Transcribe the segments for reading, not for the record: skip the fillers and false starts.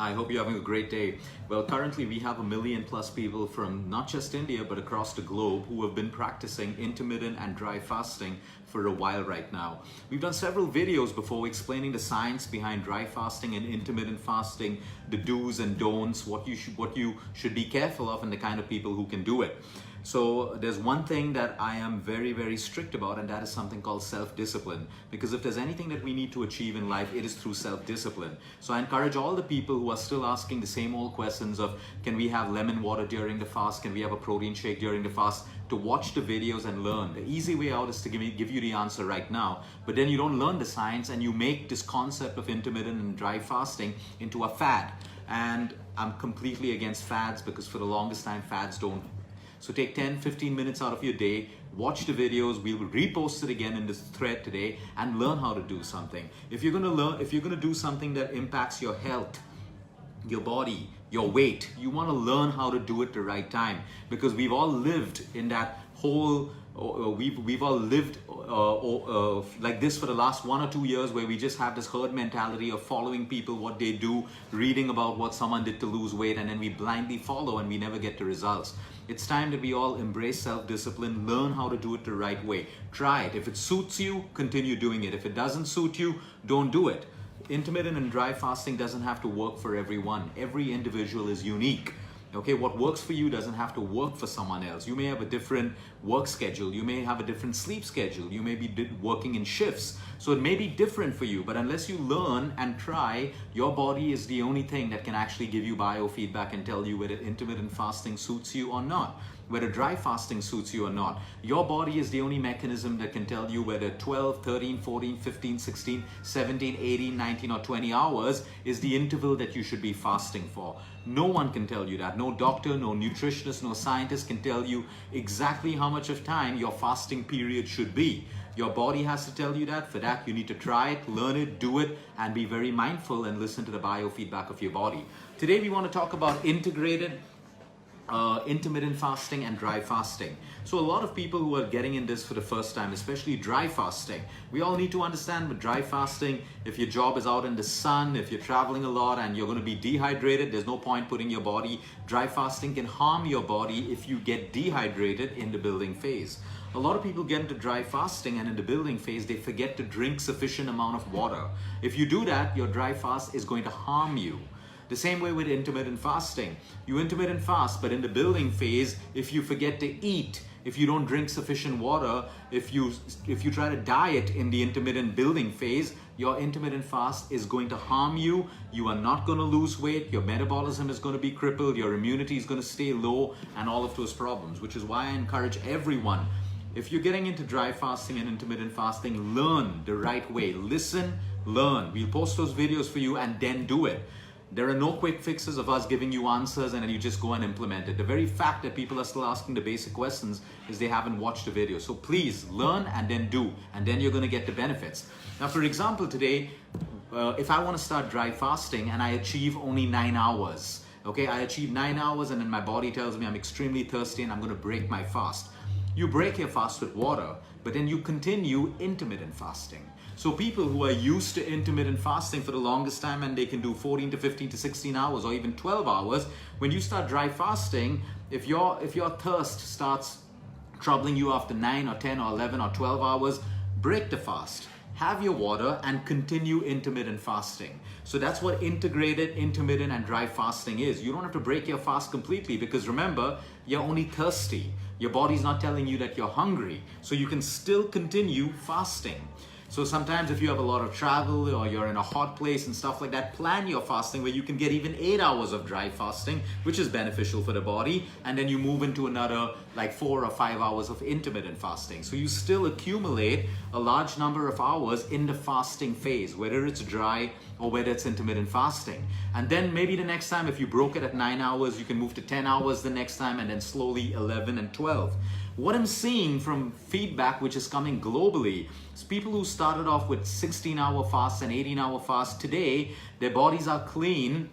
I hope you're having a great day. Well, currently we have 1 million plus people from not just India, but across the globe who have been practicing intermittent and dry fasting for a while right now. We've done several videos before explaining the science behind dry fasting and intermittent fasting, the do's and don'ts, what you should be careful of, and the kind of people who can do it. So there's one thing that I am very, very strict about, and that is something called self-discipline. Because if there's anything that we need to achieve in life, it is through self-discipline. So I encourage all the people who are still asking the same old questions of, can we have lemon water during the fast? Can we have a protein shake during the fast? To watch the videos and learn. The easy way out is to give you the answer right now, but then you don't learn the science and you make this concept of intermittent and dry fasting into a fad. And I'm completely against fads, because for the longest time fads don't. So take 10-15 minutes out of your day, watch the videos. We will repost it again in this thread today, and learn how to do something. If you're gonna do something that impacts your health, your body, your weight, you want to learn how to do it the right time, because we've all lived in that whole we've all lived like this for the last 1 or 2 years, where we just have this herd mentality of following people, what they do, reading about what someone did to lose weight, and then we blindly follow and we never get the results. It's time that we all embrace self-discipline, learn how to do it the right way. Try it. If it suits you, continue doing it. If it doesn't suit you, don't do it. Intermittent and dry fasting doesn't have to work for everyone. Every individual is unique. Okay, what works for you doesn't have to work for someone else. You may have a different work schedule. You may have a different sleep schedule. You may be working in shifts. So it may be different for you, but unless you learn and try, your body is the only thing that can actually give you biofeedback and tell you whether intermittent fasting suits you or not, whether dry fasting suits you or not. Your body is the only mechanism that can tell you whether 12, 13, 14, 15, 16, 17, 18, 19 or 20 hours is the interval that you should be fasting for. No one can tell you that. No doctor, no nutritionist, no scientist can tell you exactly how much of time your fasting period should be. Your body has to tell you that. For that, you need to try it, learn it, do it, and be very mindful and listen to the biofeedback of your body. Today, we want to talk about intermittent fasting and dry fasting. So a lot of people who are getting in this for the first time, especially dry fasting, we all need to understand with dry fasting, if your job is out in the sun, if you're traveling a lot and you're going to be dehydrated, there's no point putting your body. Dry fasting can harm your body if you get dehydrated in the building phase. A lot of people get into dry fasting, and in the building phase, they forget to drink sufficient amount of water. If you do that, your dry fast is going to harm you. The same way with intermittent fasting. You intermittent fast, but in the building phase, if you forget to eat, if you don't drink sufficient water, if you try to diet in the intermittent building phase, your intermittent fast is going to harm you. You are not going to lose weight. Your metabolism is going to be crippled. Your immunity is going to stay low, and all of those problems, which is why I encourage everyone, if you're getting into dry fasting and intermittent fasting, learn the right way. Listen, learn. We'll post those videos for you, and then do it. There are no quick fixes of us giving you answers and then you just go and implement it. The very fact that people are still asking the basic questions is they haven't watched the video. So please learn and then do, and then you're going to get the benefits. Now, for example, today, if I want to start dry fasting and I achieve only 9 hours, okay, I achieve 9 hours and then my body tells me I'm extremely thirsty and I'm going to break my fast. You break your fast with water, but then you continue intermittent fasting. So people who are used to intermittent fasting for the longest time, and they can do 14 to 15 to 16 hours or even 12 hours, when you start dry fasting, if your thirst starts troubling you after 9 or 10 or 11 or 12 hours, break the fast. Have your water and continue intermittent fasting. So that's what integrated, intermittent, and dry fasting is. You don't have to break your fast completely, because remember, you're only thirsty. Your body's not telling you that you're hungry. So you can still continue fasting. So sometimes if you have a lot of travel or you're in a hot place and stuff like that, plan your fasting where you can get even 8 hours of dry fasting, which is beneficial for the body. And then you move into another like 4 or 5 hours of intermittent fasting. So you still accumulate a large number of hours in the fasting phase, whether it's dry or whether it's intermittent fasting. And then maybe the next time, if you broke it at 9 hours, you can move to 10 hours the next time, and then slowly 11 and 12. What I'm seeing from feedback, which is coming globally, is people who started off with 16-hour fasts and 18-hour fasts, today their bodies are clean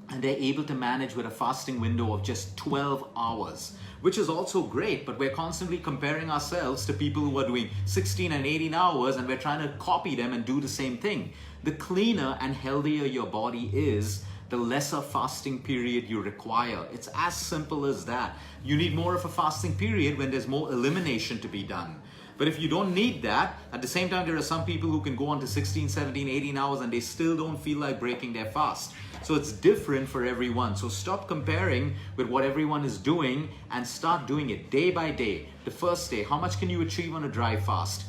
and they're able to manage with a fasting window of just 12 hours, which is also great, but we're constantly comparing ourselves to people who are doing 16 and 18 hours, and we're trying to copy them and do the same thing. The cleaner and healthier your body is, the lesser fasting period you require. It's as simple as that. You need more of a fasting period when there's more elimination to be done. But if you don't need that, at the same time, there are some people who can go on to 16, 17, 18 hours and they still don't feel like breaking their fast. So it's different for everyone. So stop comparing with what everyone is doing and start doing it day by day. The first day, how much can you achieve on a dry fast?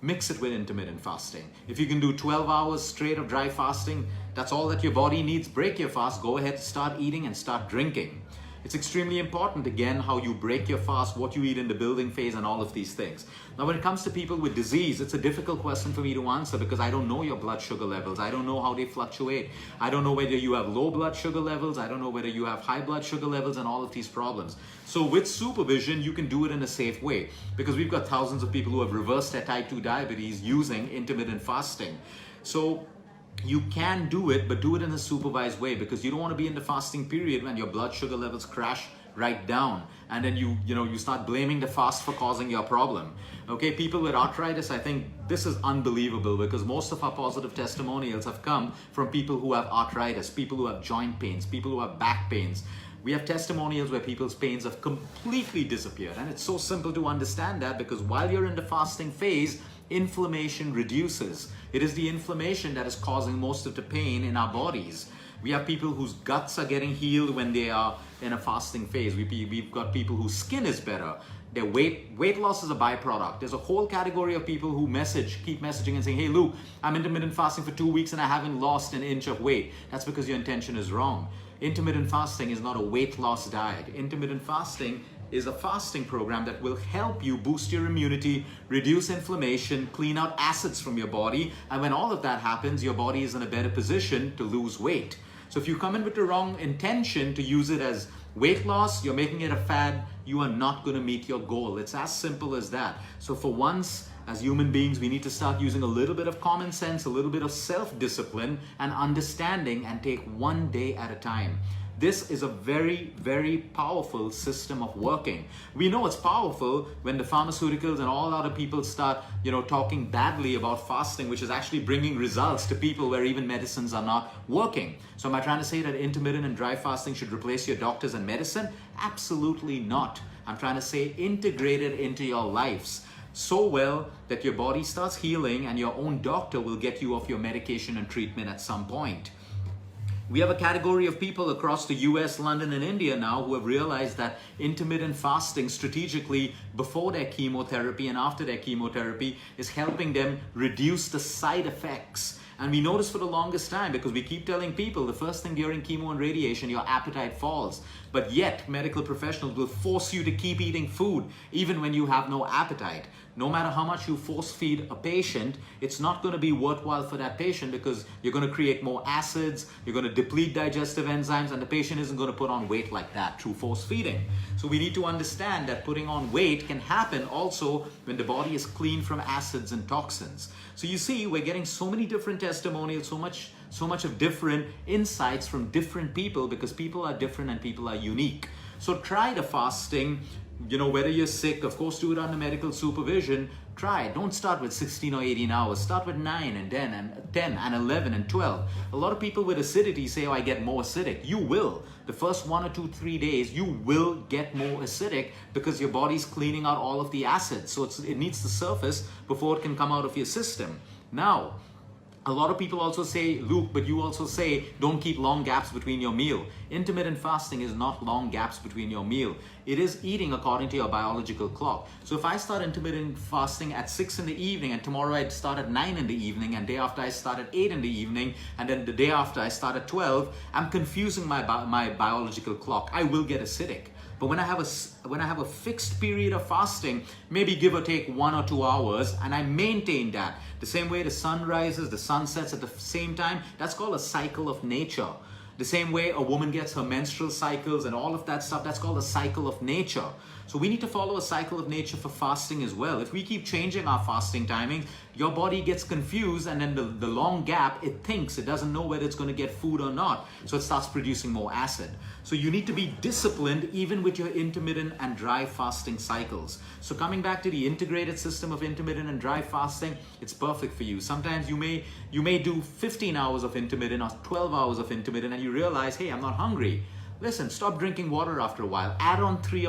Mix it with intermittent fasting. If you can do 12 hours straight of dry fasting, that's all that your body needs. Break your fast, go ahead, start eating and start drinking. It's extremely important, again, how you break your fast, what you eat in the building phase, and all of these things. Now, when it comes to people with disease, it's a difficult question for me to answer because I don't know your blood sugar levels. I don't know how they fluctuate. I don't know whether you have low blood sugar levels. I don't know whether you have high blood sugar levels and all of these problems. So with supervision, you can do it in a safe way because we've got thousands of people who have reversed their type 2 diabetes using intermittent fasting. So you can do it, but do it in a supervised way because you don't want to be in the fasting period when your blood sugar levels crash right down and then you start blaming the fast for causing your problem. Okay, people with arthritis, I think this is unbelievable because most of our positive testimonials have come from people who have arthritis, people who have joint pains, people who have back pains. We have testimonials where people's pains have completely disappeared, and it's so simple to understand that because while you're in the fasting phase, inflammation reduces. It is the inflammation that is causing most of the pain in our bodies. We have people whose guts are getting healed when they are in a fasting phase. We've got people whose skin is better. Their weight loss is a byproduct. There's a whole category of people who keep messaging and saying, hey Luke, I'm intermittent fasting for 2 weeks and I haven't lost an inch of weight. That's because your intention is wrong. Intermittent fasting is not a weight loss diet. Intermittent fasting is a fasting program that will help you boost your immunity, reduce inflammation, clean out acids from your body, and when all of that happens, your body is in a better position to lose weight. So if you come in with the wrong intention to use it as weight loss, you're making it a fad, you are not going to meet your goal. It's as simple as that. So for once, as human beings, we need to start using a little bit of common sense, a little bit of self-discipline and understanding and take one day at a time. This is a very, very powerful system of working. We know it's powerful when the pharmaceuticals and all other people start, talking badly about fasting, which is actually bringing results to people where even medicines are not working. So am I trying to say that intermittent and dry fasting should replace your doctors and medicine? Absolutely not. I'm trying to say integrate it into your lives so well that your body starts healing and your own doctor will get you off your medication and treatment at some point. We have a category of people across the US, London, and India now who have realized that intermittent fasting strategically before their chemotherapy and after their chemotherapy is helping them reduce the side effects. And we notice for the longest time because we keep telling people the first thing during chemo and radiation, your appetite falls. But yet medical professionals will force you to keep eating food even when you have no appetite. No matter how much you force feed a patient, it's not going to be worthwhile for that patient because you're going to create more acids, you're going to deplete digestive enzymes, and the patient isn't going to put on weight like that through force feeding. So we need to understand that putting on weight can happen also when the body is clean from acids and toxins. So you see, we're getting so many different testimonials, so much of different insights from different people because people are different and people are unique. So try the fasting. Whether you're sick, of course, do it under medical supervision. Try it. Don't start with 16 or 18 hours. Start with 9 and 10 and 11 and 12. A lot of people with acidity say, oh, I get more acidic. You will. The first 1 or 2, 3 days, you will get more acidic because your body's cleaning out all of the acids. So it needs to surface before it can come out of your system. Now, a lot of people also say, Luke, but you also say don't keep long gaps between your meal. Intermittent fasting is not long gaps between your meal. It is eating according to your biological clock. So if I start intermittent fasting at 6 in the evening and tomorrow I start at 9 in the evening and day after I start at 8 in the evening and then the day after I start at 12, I'm confusing my biological clock. I will get acidic. But when I have a fixed period of fasting, maybe give or take 1 or 2 hours, and I maintain that. The same way the sun rises, the sun sets at the same time, that's called a cycle of nature. The same way a woman gets her menstrual cycles and all of that stuff, that's called a cycle of nature. So we need to follow a cycle of nature for fasting as well. If we keep changing our fasting timing, your body gets confused, and then the long gap, it thinks, it doesn't know whether it's going to get food or not. So it starts producing more acid. So you need to be disciplined even with your intermittent and dry fasting cycles. So coming back to the integrated system of intermittent and dry fasting, it's perfect for you. Sometimes you may do 15 hours of intermittent or 12 hours of intermittent, and you realize, hey, I'm not hungry. Listen, stop drinking water after a while. Add on 3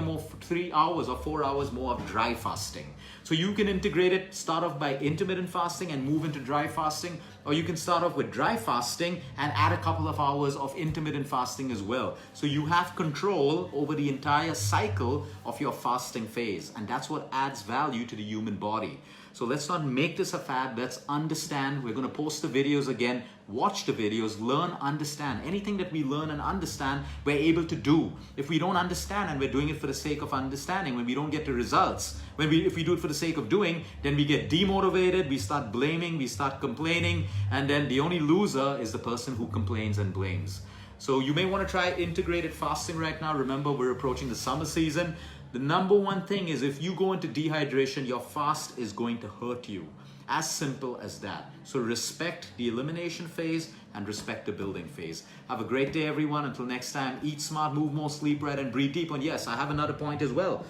hours or 4 hours more of dry fasting. So you can integrate it, start off by intermittent fasting and move into dry fasting, or you can start off with dry fasting and add a couple of hours of intermittent fasting as well. So you have control over the entire cycle of your fasting phase, and that's what adds value to the human body. So let's not make this a fad. Let's understand. We're going to post the videos again. Watch the videos, learn, understand. Anything that we learn and understand, we're able to do. If we don't understand and we're doing it for the sake of understanding, when we don't get the results, if we do it for the sake of doing, then we get demotivated, we start blaming, we start complaining, and then the only loser is the person who complains and blames. So you may want to try integrated fasting right now. Remember, we're approaching the summer season. The number one thing is, if you go into dehydration, your fast is going to hurt you. As simple as that. So respect the elimination phase and respect the building phase. Have a great day, everyone. Until next time, eat smart, move more, sleep right, and breathe deep. And yes, I have another point as well.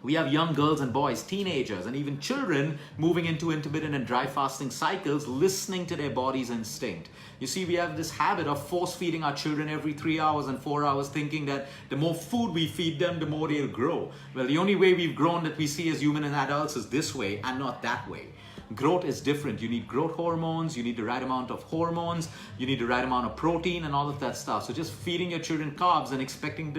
We have young girls and boys, teenagers, and even children moving into intermittent and dry fasting cycles, listening to their body's instinct. You see, we have this habit of force feeding our children every 3 hours and 4 hours, thinking that the more food we feed them, the more they'll grow. Well, the only way we've grown that we see as human and adults is this way and not that way. Growth is different. You need growth hormones, you need the right amount of hormones, you need the right amount of protein and all of that stuff. So just feeding your children carbs and expecting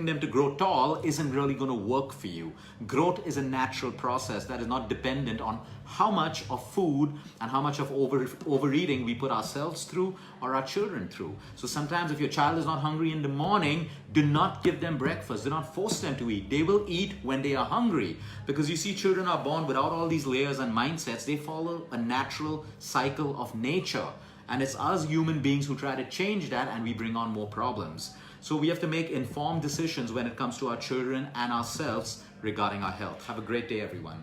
them to grow tall isn't really going to work for you. Growth is a natural process that is not dependent on how much of food and how much of overeating we put ourselves through or our children through. So sometimes if your child is not hungry in the morning, do not give them breakfast. Do not force them to eat. They will eat when they are hungry, because you see, children are born without all these layers and mindsets. They follow a natural cycle of nature, and it's us human beings who try to change that, and we bring on more problems. So we have to make informed decisions when it comes to our children and ourselves regarding our health. Have a great day, everyone.